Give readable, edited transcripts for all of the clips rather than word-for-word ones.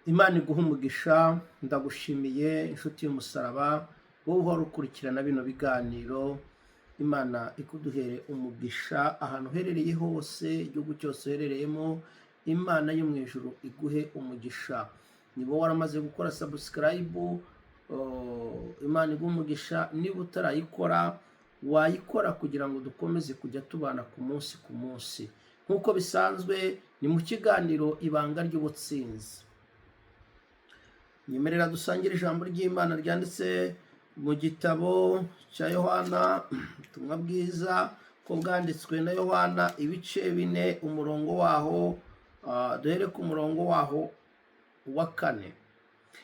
Imana iguha umugisha. Ndagushimiye inshuti y'umusaraba wowe uhora ukurikirana bino biganiro. Imana ikuduhere umugisha ahantu uherereye hose, igihugu cyose uherereyemo. Imana yo mu ijuru iguhe umugisha. Niba waramaze gukora subscribe, Imana iguha umugisha. Niba utarayikora wayikora kugira ngo dukomeze kujya tubana ku munsi nk'uko bisanzwe. Ni mu kiganiro ibanga ry'ubutsinzi. Nyemerera dusangire ijambo ry'Imana ryanditse mu gitabo cya Yohana, ubutumwa bwiza ko bwanditswe na Yohana, ibice 4 umurongo waho, duhere ku murongo waho wa 4.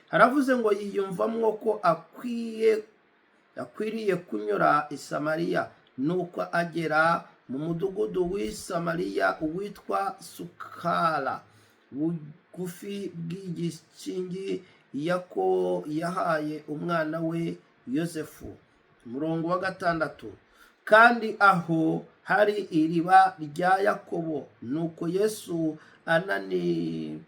Haravuze ngo yiyumvamwo ko akwiriye kunyura i Samariya, nuko agera mu mudugudu w'i Samariya witwa Sukara, bugufi bw'igikingi yahaye umwana we Yosefu. Umurongo wa 6. Kandi aho hari iriba rya Yakobo, nuko Yesu ananijwe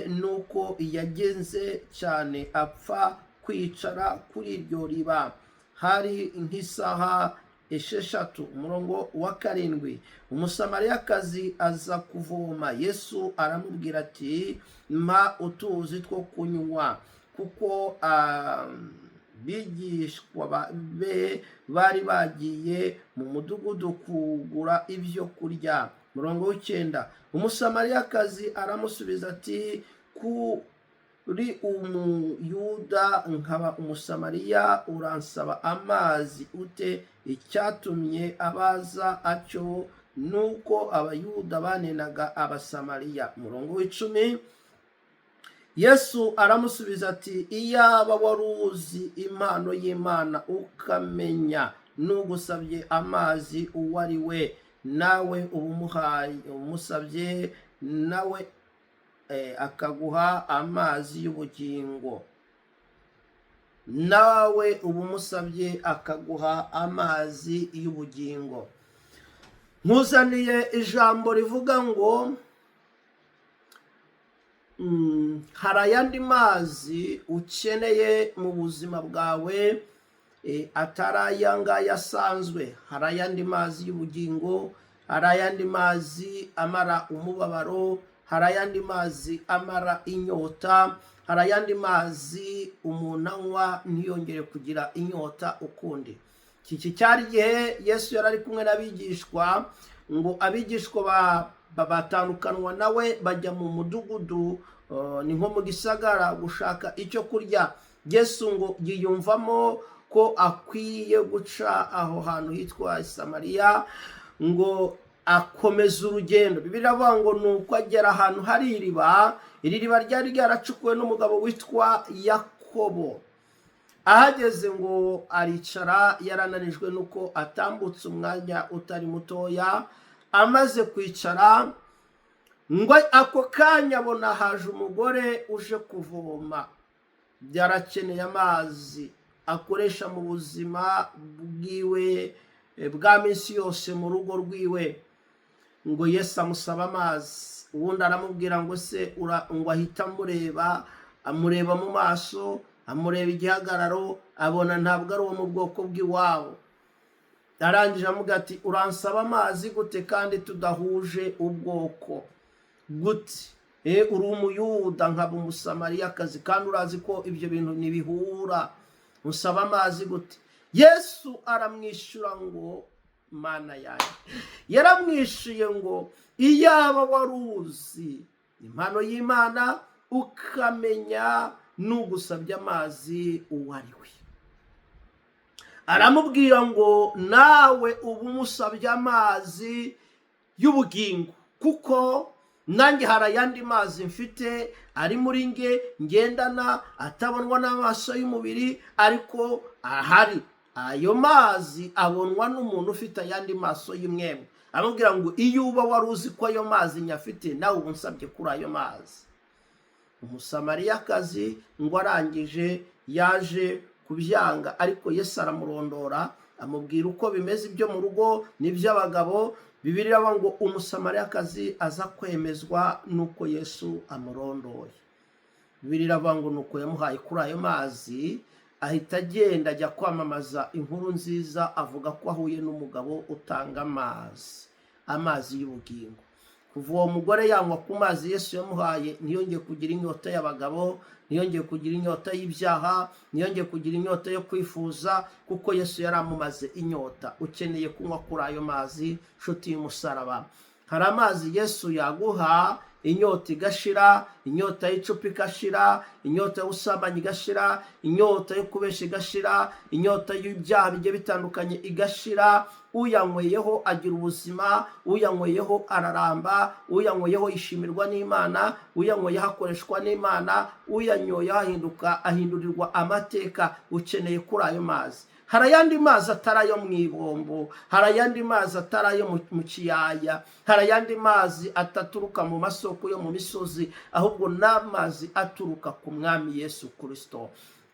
nuko yagenze cyane apfa kwicara kuri iryo riba. Hari nk'isaha 6. Umurongo wa 7. Umusamariyakazi aza kuvoma. Yesu aramubwira ati, mpa utuzi two kunywa, kuko abigishwa be bari bagiye mu mudugudu kugura ibyo kurya. Umurongo wa 9. Umusamariyakazi aramusubiza ati, kuri umuyuda nkaba umusamariya uransaba amazi ute? Icyatumye abaza atyo nuko abayuda banenaga abasamariya. Umurongo wa 10. Yesu aramusubiza ati, iyaba wari uzi impano y'Imana ukamenya n'ugusabye amazi uwo ari we, nawe umusabye nawe akaguha amazi y'ubugingo. Nawe umusabye akaguha amazi y'ubugingo. Nkuzaniye ijambo rivuga ngo hari ayandi mazi ukeneye mu buzima bwawe atari aya ngaya asanzwe. Hari ayandi mazi y'ubugingo, hari ayandi mazi amara umubabaro, hari ayandi mazi amara inyota, hari ayandi mazi umuntu anywa ntiyongere kugira inyota ukundi. Iki cyari igihe Yesu yari ari kumwe n'abigishwa, ngo abigishwa batandukanwa nawe bajya mu mudugudu, ni nko mu gisagara, gushaka icyo kurya. Yesu ngo yiyumvamo ko akwiye guca aho hantu hitwa Samariya, ngo akomeza urugendo. Bibiliya iravuga ngo nuko agera ahantu hari iriba. Iri riba ryari ryaracukuwe n'umugabo witwa Yakobo. Ahageze ngo aricara, yarananijwe nuko atambutse umwanya utari mutoya. Amaze kwicara, ngo ako kanya abona haje umugore uje kuvoma. Byarakeneye amazi akoresha mu buzima bwiwe bwa minsi yose mu rugo rwiwe. Ngo Yesu amusaba amazi. Ubundi aramubwira ngo se ngo ahita amureba mu maso, amureba igihagararo, abona ntabwo ari uwo mu bwoko bw'iwabo. Arangije amubwira ati, uransaba amazi gute kandi tudahuje ubwoko? Gute? Uri umuyuda nkaba umusamariyakazi, kandi urazi ko ibyo bintu ntibihura. Usaba amazi gute? Yesu aramwishyura ngo, Mana yanjye, yaramwishyuye ngo, iyaba wari uzi impano y'Imana ukamenya n'ugusabye amazi uwo ari we. Aramubwira ngo, nawe umusabye amazi y'ubugingo, kuko nanjye hari ayandi mazi mfite ari muri nge ngendana, atabonwa n'amaso y'umubiri, ariko ahari. Ayo mazi abonwa n'umuntu ufite ayandi maso y'umwemwe. Aramubwira ngo, iyo uba wari uzi ko ayo mazi nyafite, nawe unsabye kuri ayo mazi. Umusamariyakazi ngo arangije yaje kubyanga, ariko Yesu aramurondora, amubwira uko bimeze ibyo mu rugo n'iby'abagabo. Bibiliya ngo umusamariyakazi aza kwemezwa nuko Yesu amurondoye. Biravuga ngo nuko yamuhaye kuri ayo mazi, ahita agenda ajya kwamamaza inkuru nziza, avuga ko ahuye n'umugabo utanga amazi y'ubugingo. Kuva uwo mugore yanywa ku mazi Yesu yamuhaye, ntiyongeye kugira inyota y'abagabo, ntiyongeye kugira inyota y'ibyaha, ntiyongeye kugira inyota yo kwifuza, kuko Yesu yari amumaze inyota. Ukeneye kunywa kuri ayo mazi, nshuti y'umusaraba. Hari amazi Yesu yaguha, inyota igashira, inyota y'icupa igashira, inyota y'ubusambanyi igashira, inyota yo kubesha igashira, inyota y'ibyaha bigiye bitandukanye igashira. Uyanyweyeho agira ubuzima, uyanyweyeho araramba, uyanyweyeho yishimirwa n'Imana, uyanyweyeho akoreshwa n'Imana, uyanyoyeho ahindurirwa amateka. Ukeneye kuri ayo mazi. Hari ayandi mazi atari ayo mu ibombo, hari ayandi mazi atari ayo mu kiyaya, hari ayandi mazi ataturuka mu masoko yo mu misozi, ahubwo n'amazi aturuka ku Mwami Yesu Kristo.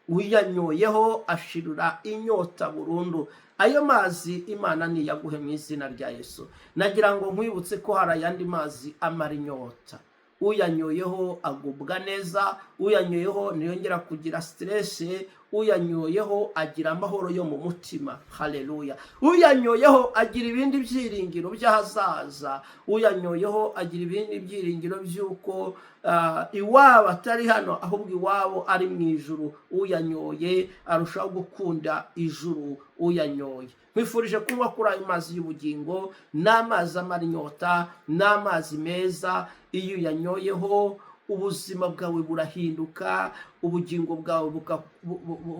Uyanyoyeho ashirira inyota burundu. Ayo mazi Imana niyaguhe mu izina rya Yesu. Nagira ngo nkwibutse ko hari ayandi mazi amara inyota. Uyanyoyeho agubwa neza, uyanyoyeho ntiyongera kugira stress, uyanyoyeho agira amahoro yo mu mutima. Haleluya. Uyanyoyeho agira ibindi byiringiro by'ahazaza, uyanyoyeho agira ibindi byiringiro by'uko iwabo atari hano, ahubwo iwabo ari mu ijuru. Uyanyoye arushaho gukunda ijuru uyanyoye. Nkwifurije kunywa kuri ayo mazi y'ubugingo, n'amazi amara inyota, n'amazi meza. Iyo uyanyoyeho ubuzima bwawe burahinduka, ubugingo bwawe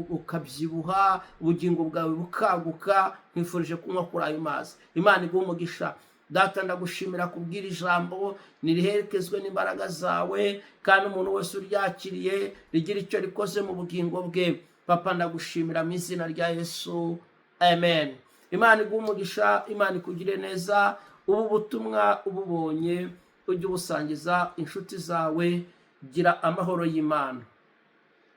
bukabyibuha, ubugingo bwawe bukaguka. Nkwifurije kunywa kuri ayo mazi. Imana iguhe umugisha. Data, ndagushimira kubwira ijambo, niriherekezwe n'imbaraga zawe, kandi umuntu wese uryakiriye rigira icyo rikoze mu bugingo bwe. Papa, ndagushimira mu izina rya Yesu. Amen. Imana iguhe umugisha, Imana ikugire neza. Ubu butumwa ububonye ujye ubusangiza inshuti zawe. Gira amahoro y'Imana.